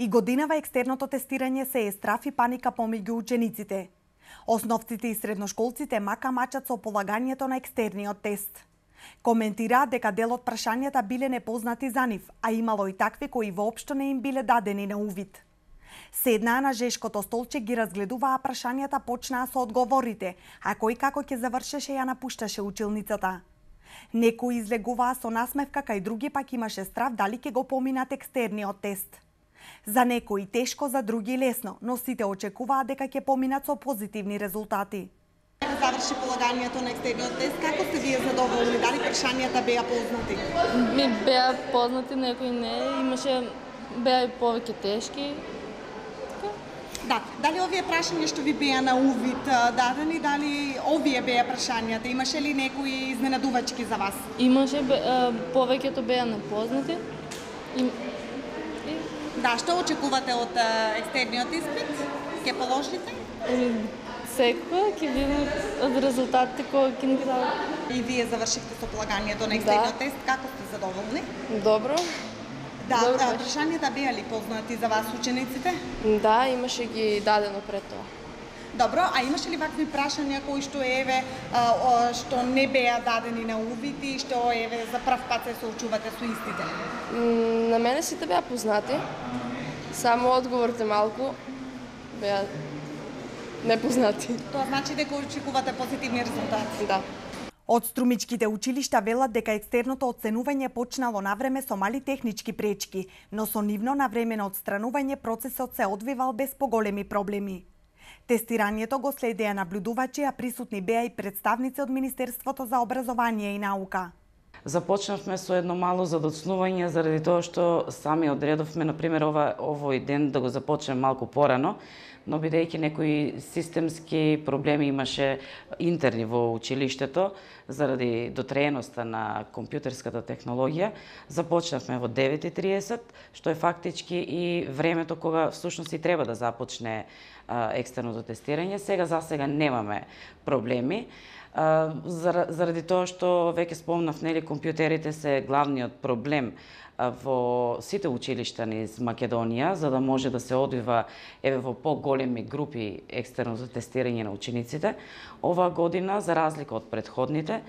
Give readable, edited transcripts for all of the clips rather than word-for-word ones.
И годинава екстерното тестирање се е страф и паника помеѓу учениците. Основците и средношколците мака мачат со полагањето на екстерниот тест. Коментираат дека дел од прашањата биле непознати за нив, а имало и такви кои воопшто не им биле дадени на увид. Седнаа на жешкото столче, ги разгледуваа прашањата, почнаа со одговорите, а кој како ќе завршеше ја напушташе училницата. Некои излегуваа со насмевка, кај други пак имаше страв дали ќе го поминат екстерниот тест. За некои тешко, за други лесно, но сите очекуваат дека ќе поминат со позитивни резултати. Заврши полагањето на екстерниот тест, како сте вие задоволни? Дали прашањата беа познати? Ми беа познати, некои не, беа и повеќе тешки. Да, дали овие прашања што ви беа на увид дадени, дали овие беа прашањата? Имаше ли некои изненадувачки за вас? Имаше, повеќето беа непознати. Да, што очекувате од екстерниот испит? Ке положите? Секоја ќе видиме од резултатите кои ќе ни ги дадат. И вие завршивте со полагањето на екстерниот тест, како сте задоволни? Добро. Да, прашањата беа ли познати за вас учениците? Да, имаше ги дадено пред тоа. Добро, а имаше ли вакви прашања кои што што не беа дадени на увид и што за прв пат се соочувате со истите? На мене сите беа познати, само одговорите малку беа непознати. Тоа значи дека очекувате позитивни резултати? Да. Од струмичките училишта велат дека екстерното оценување почнало навреме со мали технички пречки, но со нивно навремено отстранување процесот се одвивал без поголеми проблеми. Тестирањето го следеа наблюдувачи, а присутни беа и представници од Министерството за образование и наука. Започнавме со едно мало задоцнување заради тоа што сами одредовме, например, овој ден да го започнем малку порано, но бидејќи некои системски проблеми имаше интерни во училиштето заради дотрееноста на компјутерската технологија, започнавме во 9:30, што е фактички и времето кога всушност и треба да започне екстерното тестирање. Сега немаме проблеми. Заради тоа што веќе спомнав, компјутерите се главниот проблем во сите училишта низ Македонија, за да може да се одвива во поголеми групи екстерното тестирање на учениците. Оваа година, за разлика од претходните,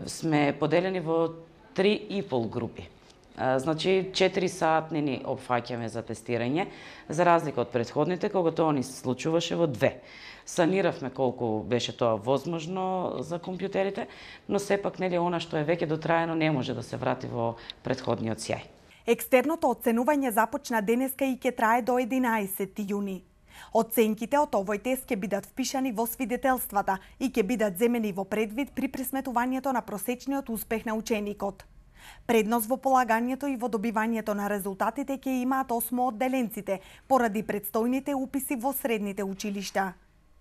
сме поделени во 3,5 групи. Значи 4 сатни ни опфаќаме за тестирање, за разлика од претходните, кога тоа ни се случуваше во 2. Саниравме колку беше тоа возможно за компјутерите, но сепак она што е веќе дотраено не може да се врати во претходниот сјај. Екстерното оценување започна денеска и ќе трае до 11 јуни. Оценките од овој тест ќе бидат впишани во свидетелствата и ќе бидат земени во предвид при пресметувањето на просечниот успех на ученикот. Предност во полагањето и во добивањето на резултатите ќе имаат 8 одделенците, поради предстојните уписи во средните училишта.